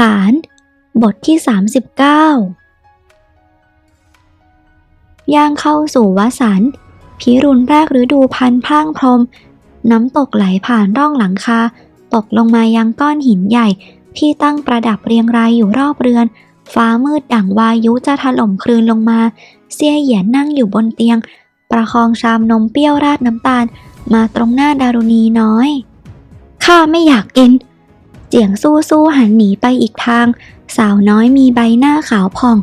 ลาญบทที่39ย่างเข้าสู่วสันต์พิรุณแรกฤดูพันธุ์พรั่งพรมน้ำตกไหลผ่านร่องหลังคาตกลงมายังก้อนหินใหญ่ที่ตั้งประดับเรียงรายอยู่รอบเรือนฟ้ามืดดั่งวายุจะถล่มคลืนลงมาเซี่ยเหยียนนั่งอยู่บนเตียงประคองชามนมเปรี้ยวราดน้ำตาลมาตรงหน้าดารุณีน้อยข้าไม่อยากกินเจียงสู้หันหนีไปอีกทางสาวน้อยมีใบหน้าขาวผ่อง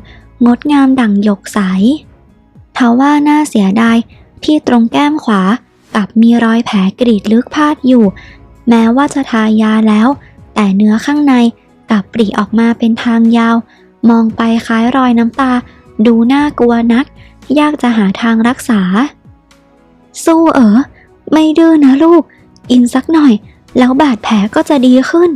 งดงามดั่งหยกใสทว่าน่าเสียดายที่ตรงแก้มขวากับมีรอยแผลกรีดลึกพาดอยู่แม้ว่าจะทายาแล้วแต่เนื้อข้างในกลับปริออกมาเป็นทางยาวมองไปคล้ายรอยน้ำตาดูน่ากลัวนักยากจะหาทางรักษาสู้ไม่ดื้อนะลูกกินสักหน่อยแล้วบาดแผลก็จะดีขึ้น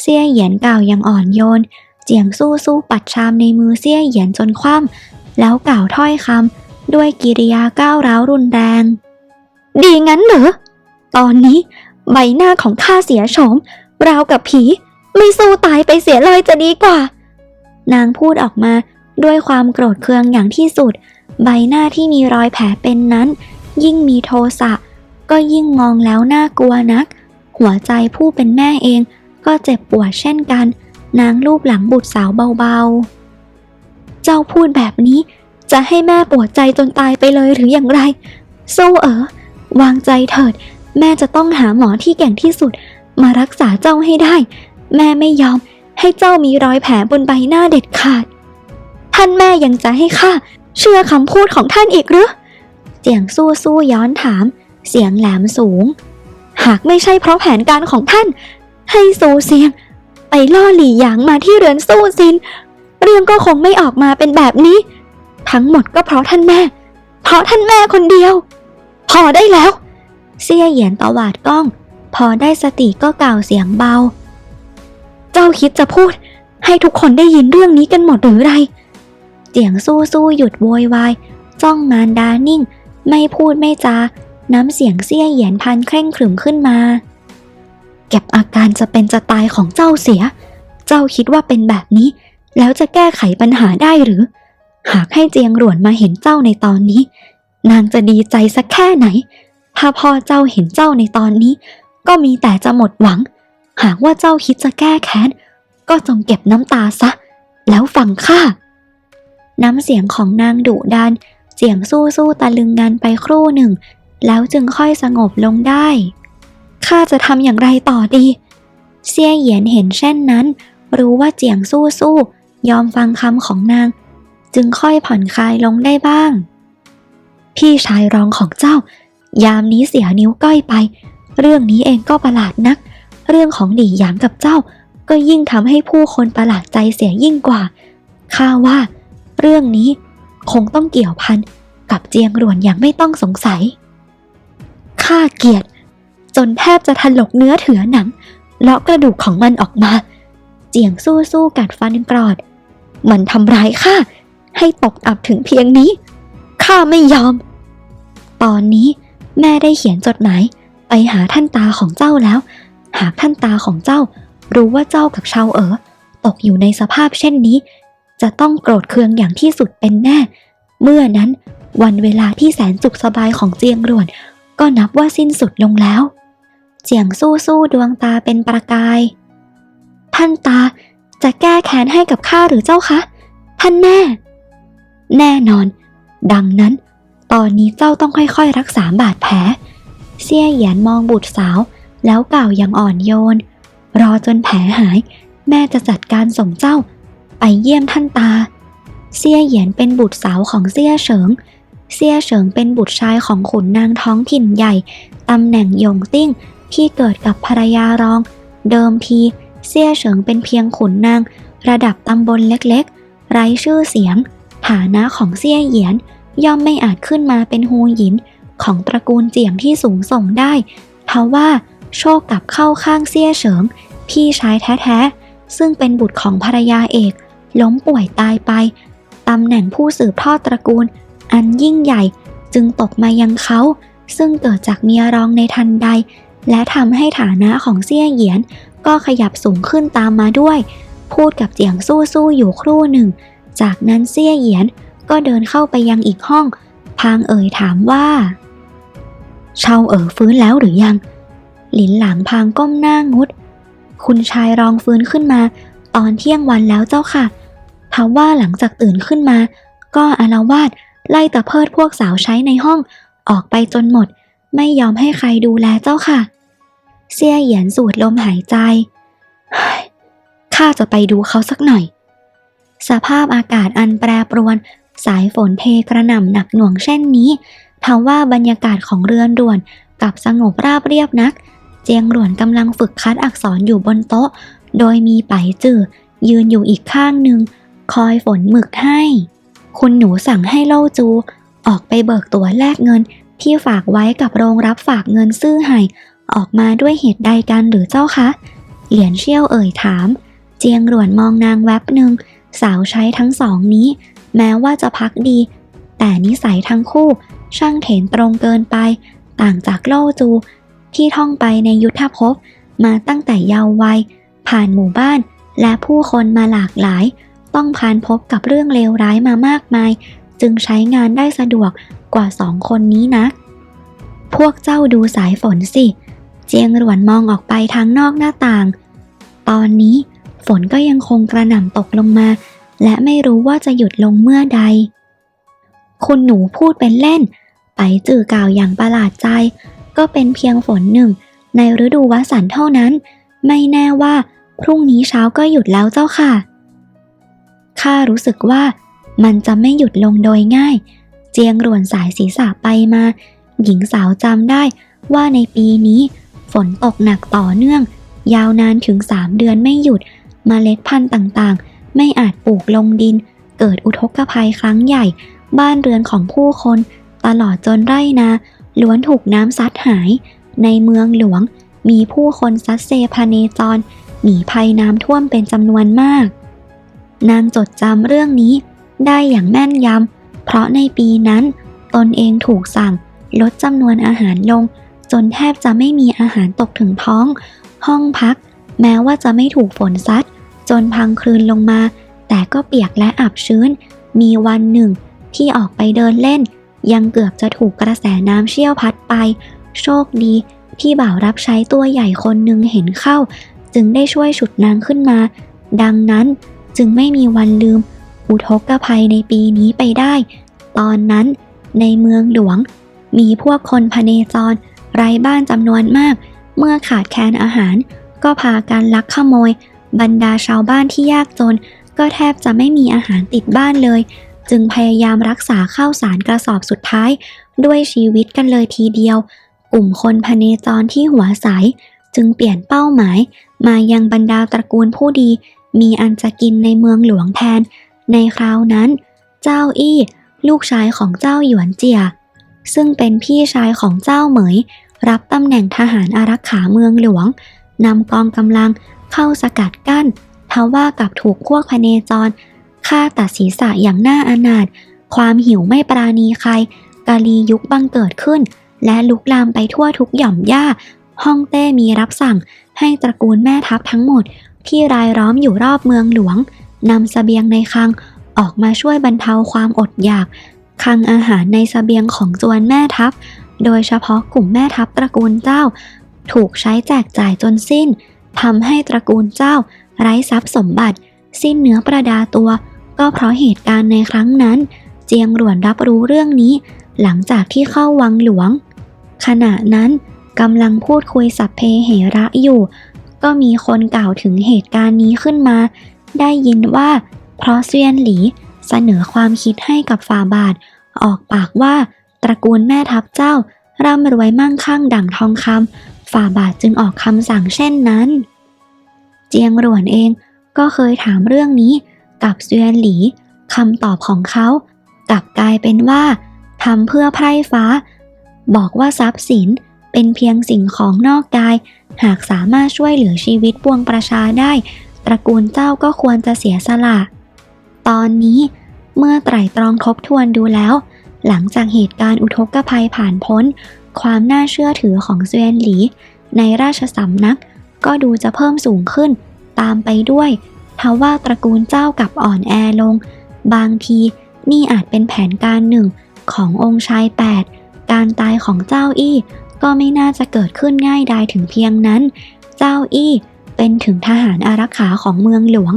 เซี่ยเหยียนกล่าวอย่างอ่อนโยนเจียงสู้ปัดชามในมือเซี่ยเหยียนจนคว่ำแล้วกล่าวถ้อยคำด้วยกิริยาก้าวร้าวรุนแรงดีงั้นเหรอตอนนี้ใบหน้าของข้าเสียโฉมราวกับผีไม่สู้ตายไปเสียเลยจะดีกว่านางพูดออกมาด้วยความโกรธเคืองอย่างที่สุดใบหน้าที่มีรอยแผลเป็นนั้นยิ่งมีโทสะก็ยิ่งมองแล้วน่ากลัวนักหัวใจผู้เป็นแม่เองก็เจ็บปวดเช่นกันนางลูบหลังบุตรสาวเบาๆเจ้าพูดแบบนี้จะให้แม่ปวดใจจนตายไปเลยหรืออย่างไรสู้วางใจเถิดแม่จะต้องหาหมอที่เก่งที่สุดมารักษาเจ้าให้ได้แม่ไม่ยอมให้เจ้ามีรอยแผลบนใบหน้าเด็ดขาดท่านแม่ยังจะให้ข้าเชื่อคำพูดของท่านอีกหรือเจียงสู้ย้อนถามเสียงแหลมสูงหากไม่ใช่เพราะแผนการของท่านให้ซูเซียงไปล่อหลี่หยางมาที่เรือนสู้ซินเรื่องก็คงไม่ออกมาเป็นแบบนี้ทั้งหมดก็เพราะท่านแม่คนเดียวพอได้แล้วเซี่ยเหยียนตวาดกล้องพอได้สติก็กล่าวเสียงเบาเจ้าคิดจะพูดให้ทุกคนได้ยินเรื่องนี้กันหมดหรือไรเจียงสู้หยุดโวยวายจ้องมารดานิ่งไม่พูดไม่จาน้ำเสียงเซี่ยเหยียนพันเคร่งขรึมขึ้นมาเก็บอาการจะเป็นจะตายของเจ้าเสียเจ้าคิดว่าเป็นแบบนี้แล้วจะแก้ไขปัญหาได้หรือหากให้เจียงหลวนมาเห็นเจ้าในตอนนี้นางจะดีใจสักแค่ไหนถ้าพ่อเจ้าเห็นเจ้าในตอนนี้ก็มีแต่จะหมดหวังหากว่าเจ้าคิดจะแก้แค้นก็จงเก็บน้ำตาซะแล้วฟังข้าน้ำเสียงของนางดุดันเจียงสู้ตะลึงงันไปครู่หนึ่งแล้วจึงค่อยสงบลงได้ข้าจะทำอย่างไรต่อดีเซี่ยเหยียนเห็นเช่นนั้นรู้ว่าเจียงสู้ยอมฟังคำของนางจึงค่อยผ่อนคลายลงได้บ้างพี่ชายรองของเจ้ายามนี้เสียนิ้วก้อยไปเรื่องนี้เองก็ประหลาดนักเรื่องของหลี่หยางกับเจ้าก็ยิ่งทำให้ผู้คนประหลาดใจเสียยิ่งกว่าข้าว่าเรื่องนี้คงต้องเกี่ยวพันกับเจียงหลวนอย่างไม่ต้องสงสัยข้าเกลียดจนแทบจะถลกเนื้อเถือหนังเลาะกระดูกของมันออกมาเจียงสู้กัดฟันกรอดมันทำร้ายข้าให้ตกอับถึงเพียงนี้ข้าไม่ยอมตอนนี้แม่ได้เขียนจดหมายไปหาท่านตาของเจ้าแล้วหากท่านตาของเจ้ารู้ว่าเจ้ากับชาวตกอยู่ในสภาพเช่นนี้จะต้องโกรธเคืองอย่างที่สุดเป็นแน่เมื่อนั้นวันเวลาที่แสนสุขสบายของเจียงหลวนก็นับว่าสิ้นสุดลงแล้วเจียงสู้ดวงตาเป็นประกายท่านตาจะแก้แค้นให้กับข้าหรือเจ้าคะท่านแม่แน่นอนดังนั้นตอนนี้เจ้าต้องค่อยๆรักษาบาดแผลเซี่ยเหยียนมองบุตรสาวแล้วกล่าวอย่างอ่อนโยนรอจนแผลหายแม่จะจัดการส่งเจ้าไปเยี่ยมท่านตาเซี่ยเหยียนเป็นบุตรสาวของเซี่ยเฉิงเป็นบุตรชายของขุนนางท้องถิ่นใหญ่ตำแหน่งหยงติ้งที่เกิดกับภรรยารองเดิมทีเซี่ยเฉิงเป็นเพียงขุนนางระดับตำบลเล็กๆไร้ชื่อเสียงฐานะของเซี่ยเหยียนย่อมไม่อาจขึ้นมาเป็นฮูหยินของตระกูลเจียงที่สูงส่งได้เพราะว่าโชคกลับเข้าข้างเซี่ยเฉิงพี่ชายแท้ๆซึ่งเป็นบุตรของภรรยาเอกล้มป่วยตายไปตำแหน่งผู้สืบทอดตระกูลอันยิ่งใหญ่จึงตกมายังเขาซึ่งเกิดจากเมียรองในทันใดและทำให้ฐานะของเซี่ยเหยียนก็ขยับสูงขึ้นตามมาด้วย พูดกับเจียงสู้ๆอยู่ครู่หนึ่งจากนั้นเซี่ยเหยียนก็เดินเข้าไปยังอีกห้องพางเอ๋ยถามว่าเชาฟื้นแล้วหรือยังหลินหลางพางก้มหน้างุดคุณชายรองฟื้นขึ้นมาตอนเที่ยงวันแล้วเจ้าค่ะทว่าหลังจากตื่นขึ้นมาก็อาละวาดไล่ตะเพิดพวกสาวใช้ในห้องออกไปจนหมดไม่ยอมให้ใครดูแลเจ้าค่ะเซี่ยเหยียนสูดลมหายใจข้าจะไปดูเขาสักหน่อยสภาพอากาศอันแปรปรวนสายฝนเทกระหน่ำหนักหน่วงเช่นนี้ทว่าบรรยากาศของเรือนด่วนกลับสงบราบเรียบนักเจียงหลวนกำลังฝึกคัดอักษรอยู่บนโต๊ะโดยมีไปจื่อยืนอยู่อีกข้างหนึ่งคอยฝนหมึกให้คุณหนูสั่งให้เล่าจูออกไปเบิกตั๋วแลกเงินที่ฝากไว้กับโรงรับฝากเงินซื่อไห่ออกมาด้วยเหตุใดกันหรือเจ้าคะเหลียนเชี่ยวถามเจียงหลวนมองนางแวบหนึ่งสาวใช้ทั้งสองนี้แม้ว่าจะพักดีแต่นิสัยทั้งคู่ช่างเถนตรงเกินไปต่างจากเล่าจูที่ท่องไปในยุทธภพมาตั้งแต่เยาว์วัยผ่านหมู่บ้านและผู้คนมาหลากหลายต้องผ่านพบกับเรื่องเลวร้ายมามากมายจึงใช้งานได้สะดวกกว่าสองคนนี้นะพวกเจ้าดูสายฝนสิเจียงหลวนมองออกไปทางนอกหน้าต่างตอนนี้ฝนก็ยังคงกระหน่ำตกลงมาและไม่รู้ว่าจะหยุดลงเมื่อใดคุณหนูพูดเป็นเล่นไปจื่อกล่าวอย่างประหลาดใจก็เป็นเพียงฝนหนึ่งในฤดูวสันต์เท่านั้นไม่แน่ว่าพรุ่งนี้เช้าก็หยุดแล้วเจ้าค่ะข้ารู้สึกว่ามันจะไม่หยุดลงโดยง่ายเจียงหลวนสายศีรษะไปมาหญิงสาวจำได้ว่าในปีนี้ฝนตกหนักต่อเนื่องยาวนานถึง3 เดือนไม่หยุดเมล็ดพันธุ์ต่างๆไม่อาจปลูกลงดินเกิดอุทกภัยครั้งใหญ่บ้านเรือนของผู้คนตลอดจนไร่นาล้วนถูกน้ำซัดหายในเมืองหลวงมีผู้คนซัดเซพเนจรหนีภัยน้ำท่วมเป็นจำนวนมากนางจดจำเรื่องนี้ได้อย่างแม่นยำเพราะในปีนั้นตนเองถูกสั่งลดจำนวนอาหารลงจนแทบจะไม่มีอาหารตกถึงท้องห้องพักแม้ว่าจะไม่ถูกฝนซัดจนพังคลืนลงมาแต่ก็เปียกและอับชื้นมีวันหนึ่งที่ออกไปเดินเล่นยังเกือบจะถูกกระแสน้ำเชี่ยวพัดไปโชคดีที่บ่าวรับใช้ตัวใหญ่คนหนึ่งเห็นเข้าจึงได้ช่วยฉุดนางขึ้นมาดังนั้นจึงไม่มีวันลืมอุทกภัยในปีนี้ไปได้ตอนนั้นในเมืองหลวงมีพวกคนพเนจรไร้บ้านจำนวนมากเมื่อขาดแคลนอาหารก็พากันลักขโมยบรรดาชาวบ้านที่ยากจนก็แทบจะไม่มีอาหารติดบ้านเลยจึงพยายามรักษาข้าวสารกระสอบสุดท้ายด้วยชีวิตกันเลยทีเดียวกลุ่มคนพเนจรที่หัวใสจึงเปลี่ยนเป้าหมายมายังบรรดาตระกูลผู้ดีมีอันจะกินในเมืองหลวงแทนในคราวนั้นเจ้าอี้ลูกชายของเจ้าหยวนเจียซึ่งเป็นพี่ชายของเจ้าเหมยรับตำแหน่งทหารอารักขาเมืองหลวงนำกองกำลังเข้าสกัดกั้นทว่ากับถูกพวกพเนจรฆ่าตัดศีรษะอย่างน่าอนาถความหิวไม่ปราณีใครกาลียุคบังเกิดขึ้นและลุกลามไปทั่วทุกหย่อมหญ้าฮ่องเต้มีรับสั่งให้ตระกูลแม่ทัพทั้งหมดที่รายล้อมอยู่รอบเมืองหลวงนำเสบียงในคลังออกมาช่วยบรรเทาความอดอยากคลังอาหารในเสบียงของจวนแม่ทัพโดยเฉพาะกลุ่มแม่ทัพตระกูลเจ้าถูกใช้แจกจ่ายจนสิ้นทำให้ตระกูลเจ้าไร้ทรัพย์สมบัติสิ้นเนื้อประดาตัวก็เพราะเหตุการณ์ในครั้งนั้นเจียงหลวนรับรู้เรื่องนี้หลังจากที่เข้าวังหลวงขณะนั้นกำลังพูดคุยสัพเพเหระอยู่ก็มีคนกล่าวถึงเหตุการณ์นี้ขึ้นมาได้ยินว่าเพราะเซียนหลีเสนอความคิดให้กับฝ่าบาทออกปากว่าตระกูลแม่ทัพเจ้าร่ำรวยมั่งคั่งดั่งทองคำฝ่าบาทจึงออกคำสั่งเช่นนั้นเจียงหลวนเองก็เคยถามเรื่องนี้กับเซียนหลีคำตอบของเขากลับกลายเป็นว่าทำเพื่อไพร่ฟ้าบอกว่าทรัพย์สินเป็นเพียงสิ่งของนอกกายหากสามารถช่วยเหลือชีวิตปวงประชาได้ตระกูลเจ้าก็ควรจะเสียสละตอนนี้เมื่อไตร่ตรองทบทวนดูแล้วหลังจากเหตุการณ์อุทกภัยผ่านพ้นความน่าเชื่อถือของเซียนหลีในราชสำนักก็ดูจะเพิ่มสูงขึ้นตามไปด้วยท เพราะว่าตระกูลเจ้ากลับอ่อนแอลงบางทีนี่อาจเป็นแผนการหนึ่งขององค์ชาย8การตายของเจ้าอี้ก็ไม่น่าจะเกิดขึ้นง่ายดายถึงเพียงนั้นเจ้าอี้เป็นถึงทหารอารักขาของเมืองหลวง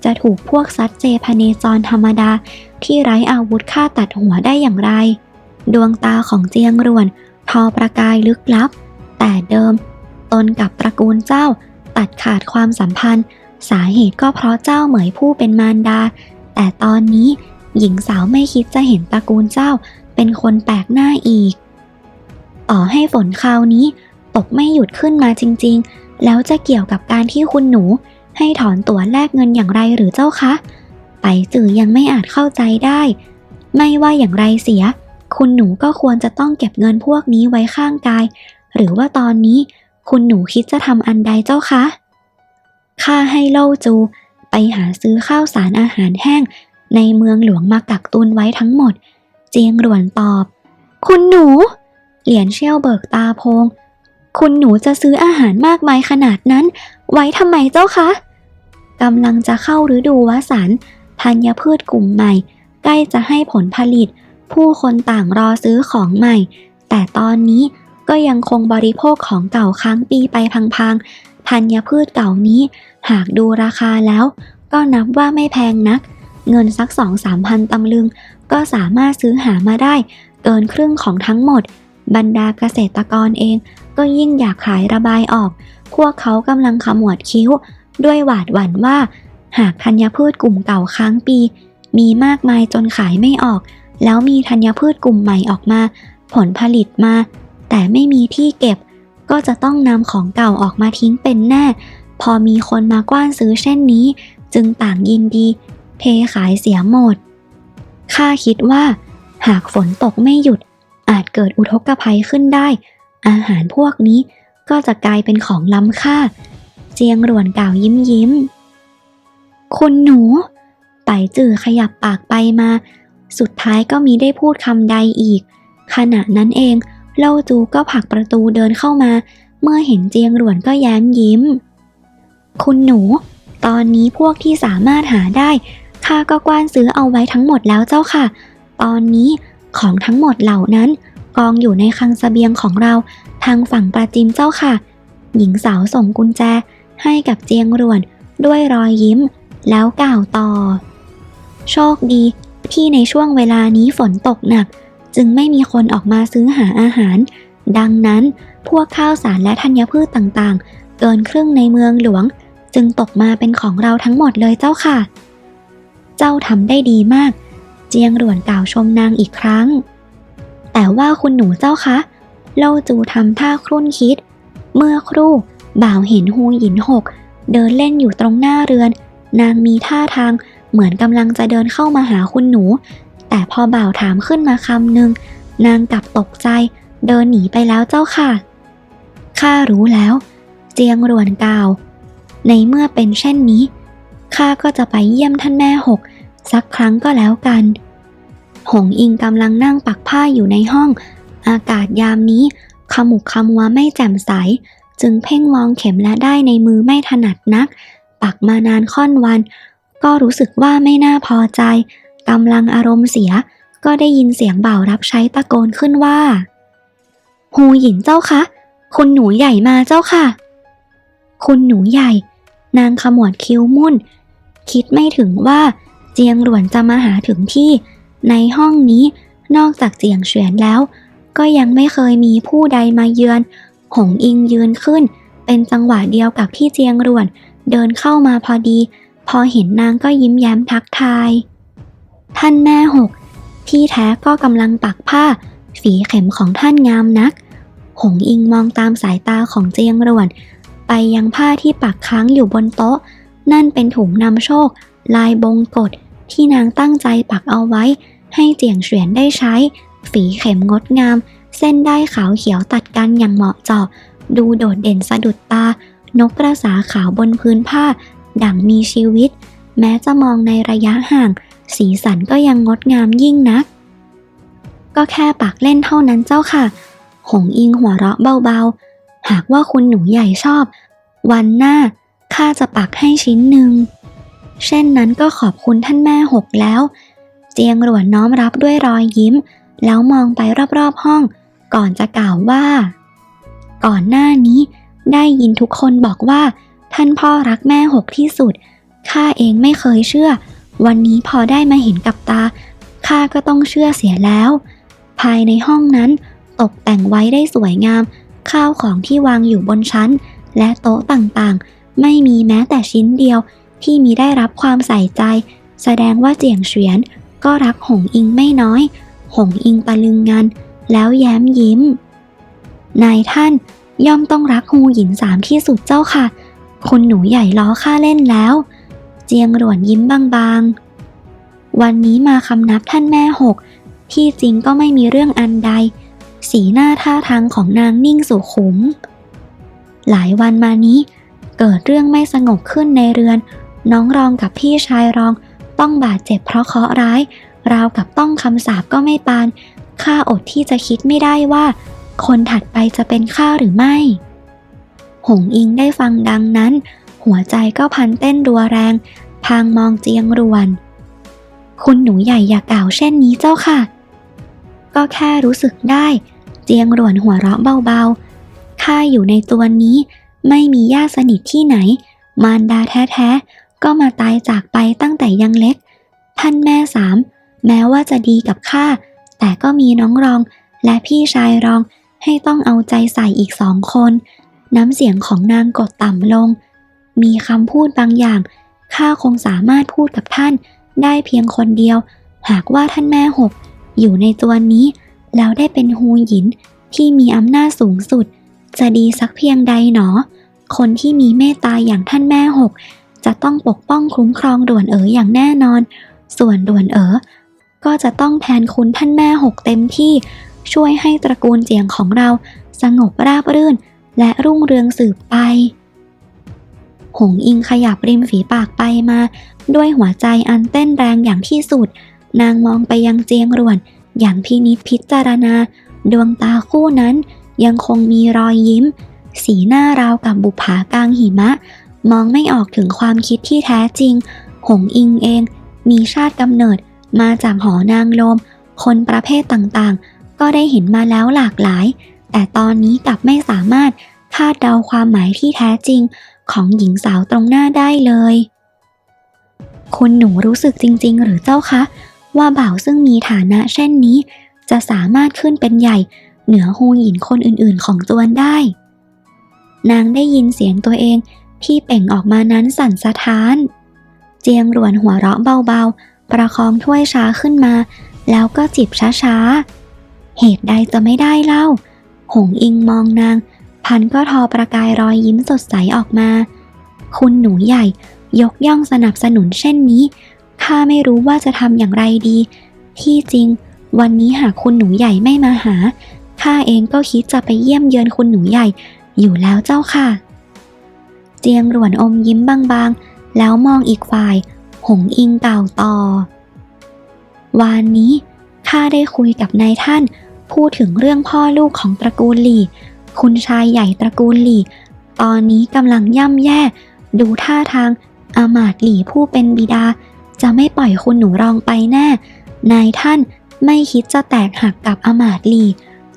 จะถูกพวกซัดเจพเนจรธรรมดาที่ไร้อาวุธฆ่าตัดหัวได้อย่างไรดวงตาของเจียงรวนทอประกายลึกลับแต่เดิมตนกับตระกูลเจ้าตัดขาดความสัมพันธ์สาเหตุก็เพราะเจ้าเหมยผู้เป็นมารดาแต่ตอนนี้หญิงสาวไม่คิดจะเห็นตระกูลเจ้าเป็นคนแปลกหน้าอีกต่อให้ฝนคราวนี้ตกไม่หยุดขึ้นมาจริงๆแล้วจะเกี่ยวกับการที่คุณหนูให้ถอนตั๋วแลกเงินอย่างไรหรือเจ้าคะไปจื่อยังไม่อาจเข้าใจได้ไม่ว่าอย่างไรเสียคุณหนูก็ควรจะต้องเก็บเงินพวกนี้ไว้ข้างกายหรือว่าตอนนี้คุณหนูคิดจะทำอันใดเจ้าคะข้าให้เล่าจูไปหาซื้อข้าวสารอาหารแห้งในเมืองหลวงมากักตุนไว้ทั้งหมดเจียงหลวนตอบคุณหนูเหรียญเชี่ยวเบิกตาโพงคุณหนูจะซื้ออาหารมากมายขนาดนั้นไว้ทำไมเจ้าคะกำลังจะเข้าฤดูวสันต์ธัญพืชกลุ่มใหม่ใกล้จะให้ผลผลิตผู้คนต่างรอซื้อของใหม่แต่ตอนนี้ก็ยังคงบริโภคของเก่าค้างปีไปพังๆธัญพืชเก่านี้หากดูราคาแล้วก็นับว่าไม่แพงนักเงินสัก 2-3 พันตำลึงก็สามารถซื้อหามาได้เกินครึ่งของทั้งหมดบรรดาเกษตรกรเองก็ยิ่งอยากขายระบายออกพวกเขากำลังขมวดคิ้วด้วยหวาดหวั่นว่าหากธัญพืชกลุ่มเก่าค้างปีมีมากมายจนขายไม่ออกแล้วมีธัญพืชกลุ่มใหม่ออกมาผลผลิตมาแต่ไม่มีที่เก็บก็จะต้องนำของเก่าออกมาทิ้งเป็นแน่พอมีคนมากว้านซื้อเช่นนี้จึงต่างยินดีเทขายเสียหมดข้าคิดว่าหากฝนตกไม่หยุดอาจเกิดอุทกภัยขึ้นได้อาหารพวกนี้ก็จะกลายเป็นของล้ำค่าเจียงหลวนกล่าวยิ้มคุณหนูไปจื่อขยับปากไปมาสุดท้ายก็มีได้พูดคำใดอีกขณะนั้นเองเล่าจูก็ผลักประตูเดินเข้ามาเมื่อเห็นเจียงหลวนก็แย้มยิ้มคุณหนูตอนนี้พวกที่สามารถหาได้ข้าก็กว้านซื้อเอาไว้ทั้งหมดแล้วเจ้าค่ะตอนนี้ของทั้งหมดเหล่านั้นกองอยู่ในคลังเสบียงของเราทางฝั่งปราจีนเจ้าค่ะหญิงสาวส่งกุญแจให้กับเจียงหลวนด้วยรอยยิ้มแล้วกล่าวต่อโชคดีที่ในช่วงเวลานี้ฝนตกหนักจึงไม่มีคนออกมาซื้อหาอาหารดังนั้นพวกข้าวสารและธัญพืชต่างๆเกินครึ่งในเมืองหลวงจึงตกมาเป็นของเราทั้งหมดเลยเจ้าค่ะเจ้าทำได้ดีมากเจียงหลวนกล่าวชมนางอีกครั้งแต่ว่าคุณหนูเจ้าคะเล่าจูทำท่าครุ่นคิดเมื่อครู่บ่าวเห็นฮูหยินหกเดินเล่นอยู่ตรงหน้าเรือนนางมีท่าทางเหมือนกำลังจะเดินเข้ามาหาคุณหนูแต่พอบ่าวถามขึ้นมาคำหนึ่งนางกลับตกใจเดินหนีไปแล้วเจ้าค่ะข้ารู้แล้วเจียงหลวนกล่าวในเมื่อเป็นเช่นนี้ข้าก็จะไปเยี่ยมท่านแม่หกสักครั้งก็แล้วกันหงอิงกำลังนั่งปักผ้าอยู่ในห้องอากาศยามนี้ขมุกขมัวไม่แจ่มใสจึงเพ่งมองเข็มและได้ในมือไม่ถนัดนักปักมานานค่อนวันก็รู้สึกว่าไม่น่าพอใจกำลังอารมณ์เสียก็ได้ยินเสียงบ่าวรับใช้ตะโกนขึ้นว่าฮูหยินเจ้าคะคุณหนูใหญ่มาเจ้าค่ะคุณหนูใหญ่นางขมวดคิ้วมุ่นคิดไม่ถึงว่าเจียงหลวนจะมาหาถึงที่ในห้องนี้นอกจากเจียงเฉวียนแล้วก็ยังไม่เคยมีผู้ใดมาเยือนหงอิงยืนขึ้นเป็นจังหวะเดียวกับที่เจียงหลวนเดินเข้ามาพอดีพอเห็นนางก็ยิ้มแย้มทักทายท่านแม่หกที่แท้ก็กำลังปักผ้าฝีเข็มของท่านงามนักหงอิงมองตามสายตาของเจียงหลวนไปยังผ้าที่ปักค้างอยู่บนโต๊ะนั่นเป็นถุงนำโชคลายบงกฎที่นางตั้งใจปักเอาไว้ให้เจียงเฉวียนได้ใช้ฝีเข็มงดงามเส้นได้ขาวเขียวตัดกันอย่างเหมาะเจาะดูโดดเด่นสะดุดตานกกระสาขาวบนพื้นผ้าดั่งมีชีวิตแม้จะมองในระยะห่างสีสันก็ยังงดงามยิ่งนักก็แค่ปักเล่นเท่านั้นเจ้าค่ะหงอิงหัวเราะเบาๆหากว่าคุณหนูใหญ่ชอบวันหน้าข้าจะปักให้ชิ้นหนึ่ง เช่นนั้นก็ขอบคุณท่านแม่หกแล้ว เจียงหลวนน้อมรับด้วยรอยยิ้มแล้วมองไปรอบๆห้องก่อนจะกล่าวว่าก่อนหน้านี้ได้ยินทุกคนบอกว่าท่านพ่อรักแม่หกที่สุดข้าเองไม่เคยเชื่อวันนี้พอได้มาเห็นกับตาข้าก็ต้องเชื่อเสียแล้วภายในห้องนั้นตกแต่งไว้ได้สวยงามข้าวของที่วางอยู่บนชั้นและโต๊ะต่างๆไม่มีแม้แต่ชิ้นเดียวที่มีได้รับความใส่ใจแสดงว่าเจียงเฉียนก็รักหงอิงไม่น้อยหงอิงตะลึงงันแล้วแย้มยิ้มนายท่านย่อมต้องรักฮูหยินสามที่สุดเจ้าค่ะคุณหนูใหญ่ล้อข้าเล่นแล้วเจียงหลวนยิ้มบางๆวันนี้มาคำนับท่านแม่หกที่จริงก็ไม่มีเรื่องอันใดสีหน้าท่าทางของนางนิ่งสุขุมหลายวันมานี้เกิดเรื่องไม่สงบขึ้นในเรือนน้องรองกับพี่ชายรองต้องบาดเจ็บเพราะเคราะห์ร้ายราวกับต้องคำสาปก็ไม่ปานข้าอดที่จะคิดไม่ได้ว่าคนถัดไปจะเป็นข้าหรือไม่หงอิงได้ฟังดังนั้นหัวใจก็พันเต้นรัวแรงพางมองเจียงรวนคุณหนูใหญ่อย่ากล่าวเช่นนี้เจ้าค่ะก็แค่รู้สึกได้เจียงรวนหัวเราะเบาๆข้าอยู่ในตัวนี้ไม่มีญาติสนิทที่ไหนมารดาแท้ๆก็มาตายจากไปตั้งแต่ยังเล็กท่านแม่สามแม้ว่าจะดีกับข้าแต่ก็มีน้องรองและพี่ชายรองให้ต้องเอาใจใส่อีก2 คนน้ำเสียงของนางกดต่ำลงมีคำพูดบางอย่างข้าคงสามารถพูดกับท่านได้เพียงคนเดียวหากว่าท่านแม่หกอยู่ในตัวนี้แล้วได้เป็นฮูหยินที่มีอำนาจสูงสุดจะดีสักเพียงใดหนอคนที่มีเมตตาอย่างท่านแม่หกจะต้องปกป้องคุ้มครองด่วนอย่างแน่นอนส่วนด่วนก็จะต้องแทนคุณท่านแม่หกเต็มที่ช่วยให้ตระกูลเจียงของเราสงบราบรื่นและรุ่งเรืองสืบไปหงอิงขยับริมฝีปากไปมาด้วยหัวใจอันเต้นแรงอย่างที่สุดนางมองไปยังเจียงหลวนอย่างพินิจพิจารณาดวงตาคู่นั้นยังคงมีรอยยิ้มสีหน้าราวกับบุปผากลางหิมะมองไม่ออกถึงความคิดที่แท้จริงหงอิงเองมีชาติกำเนิดมาจากหอนางลมคนประเภทต่างๆก็ได้เห็นมาแล้วหลากหลายแต่ตอนนี้กลับไม่สามารถคาดเดาความหมายที่แท้จริงของหญิงสาวตรงหน้าได้เลยคุณหนูรู้สึกจริงๆหรือเจ้าคะว่าบ่าวซึ่งมีฐานะเช่นนี้จะสามารถขึ้นเป็นใหญ่เหนือฮูหยินคนอื่นๆของจวนได้นางได้ยินเสียงตัวเองที่เปล่งออกมานั้นสั่นสะท้านเจียงหลวนหัวเราะเบาๆประคองถ้วยชาขึ้นมาแล้วก็จิบช้าๆเหตุใดจะไม่ได้เล่าหงอิงมองนางพันก็ทอประกายรอยยิ้มสดใสออกมาคุณหนูใหญ่ยกย่องสนับสนุนเช่นนี้ข้าไม่รู้ว่าจะทำอย่างไรดีที่จริงวันนี้หากคุณหนูใหญ่ไม่มาหาข้าเองก็คิดจะไปเยี่ยมเยือนคุณหนูใหญ่อยู่แล้วเจ้าค่ะเจียงหลวนอมยิ้มบางๆแล้วมองอีกฝ่ายหงอิงกล่าวต่อวานนี้ข้าได้คุยกับนายท่านพูดถึงเรื่องพ่อลูกของตระกูลหลี่คุณชายใหญ่ตระกูลหลี่ตอนนี้กำลังย่ำแย่ดูท่าทางอามาตย์หลี่ผู้เป็นบิดาจะไม่ปล่อยคุณหนูรองไปแน่นายท่านไม่คิดจะแตกหักกับอามาตย์หลี่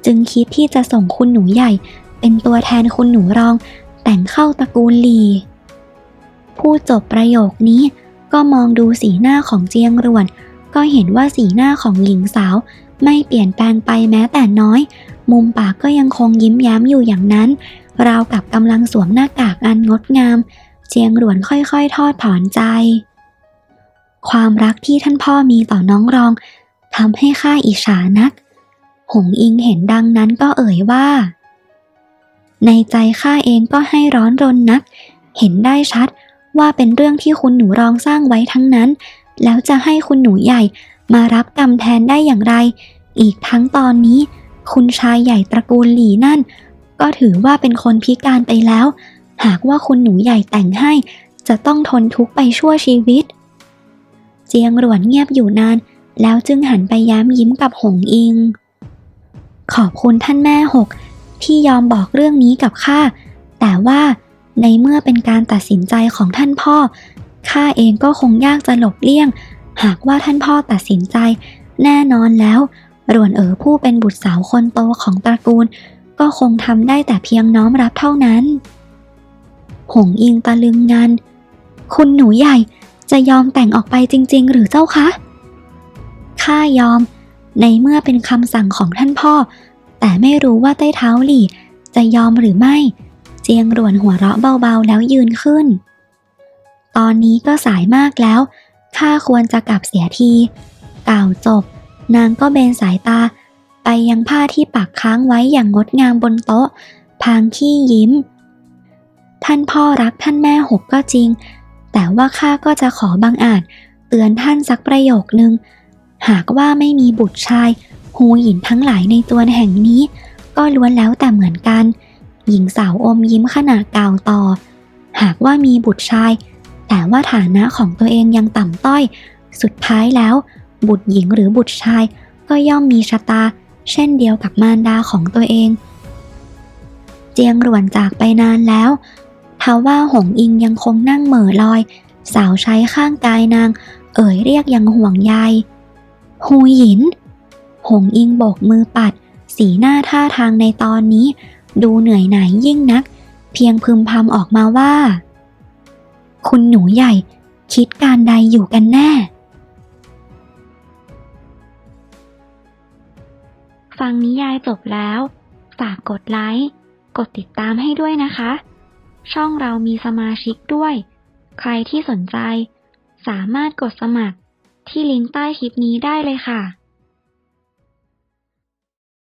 จึงคิดที่จะส่งคุณหนูใหญ่เป็นตัวแทนคุณหนูรองแต่งเข้าตระกูลหลี่พูดจบประโยคนี้ก็มองดูสีหน้าของเจียงหลวนก็เห็นว่าสีหน้าของหญิงสาวไม่เปลี่ยนแปลงไปแม้แต่น้อยมุมปากก็ยังคงยิ้มแย้มอยู่อย่างนั้นราวกับกำลังสวมหน้ากากอันงดงามเจียงหลวนค่อยๆทอดถอนใจความรักที่ท่านพ่อมีต่อน้องรองทำให้ข้าอิจฉานักหงอิงเห็นดังนั้นก็เอ่ยว่าในใจข้าเองก็ให้ร้อนรนนักเห็นได้ชัดว่าเป็นเรื่องที่คุณหนูรองสร้างไว้ทั้งนั้นแล้วจะให้คุณหนูใหญ่มารับกรรมแทนได้อย่างไรอีกทั้งตอนนี้คุณชายใหญ่ตระกูลหลี่นั่นก็ถือว่าเป็นคนพิการไปแล้วหากว่าคุณหนูใหญ่แต่งให้จะต้องทนทุกข์ไปชั่วชีวิตเจียงหลวนเงียบอยู่นานแล้วจึงหันไปย้มยิ้มกับหงอิงขอบคุณท่านแม่หกที่ยอมบอกเรื่องนี้กับข้าแต่ว่าในเมื่อเป็นการตัดสินใจของท่านพ่อ ข้าเองก็คงยากจะหลบเลี่ยงหากว่าท่านพ่อตัดสินใจแน่นอนแล้วหลวนผู้เป็นบุตรสาวคนโตของตระกูลก็คงทำได้แต่เพียงน้อมรับเท่านั้นหงอิงตะลึงงันคุณหนูใหญ่จะยอมแต่งออกไปจริงๆหรือเจ้าคะข้ายอมในเมื่อเป็นคำสั่งของท่านพ่อแต่ไม่รู้ว่าใต้เท้าหลี่จะยอมหรือไม่เจียงหลวนหัวเราะเบาๆแล้วยืนขึ้นตอนนี้ก็สายมากแล้วข้าควรจะกลับเสียทีกล่าวจบนางก็เบนสายตาไปยังผ้าที่ปักค้างไว้อย่างงดงามบนโต๊ะพลางขี้ยิ้มท่านพ่อรักท่านแม่หกก็จริงแต่ว่าข้าก็จะขอบังอาจเตือนท่านสักประโยคนึงหากว่าไม่มีบุตรชายหูหยินทั้งหลายในตัวแห่งนี้ก็ล้วนแล้วแต่เหมือนกันหญิงสาวอมยิ้มขณะกล่าวต่อหากว่ามีบุตรชายแต่ว่าฐานะของตัวเองยังต่ำต้อยสุดท้ายแล้วบุตรหญิงหรือบุตรชายก็ย่อมมีชะตาเช่นเดียวกับมารดาของตัวเองเจียงหลวนจากไปนานแล้วทว่าหงอิงยังคงนั่งเหม่อลอยสาวใช้ข้างกายนางเรียกอย่างห่วงใยฮูหยินหงอิงโบกมือปัดสีหน้าท่าทางในตอนนี้ดูเหนื่อยหน่ายยิ่งนักเพียงพึมพำออกมาว่าคุณหนูใหญ่คิดการใดอยู่กันแน่ฟังนิยายจบแล้วฝากกดไลค์กดติดตามให้ด้วยนะคะช่องเรามีสมาชิกด้วยใครที่สนใจสามารถกดสมัครที่ลิงก์ใต้คลิปนี้ได้เลยค่ะ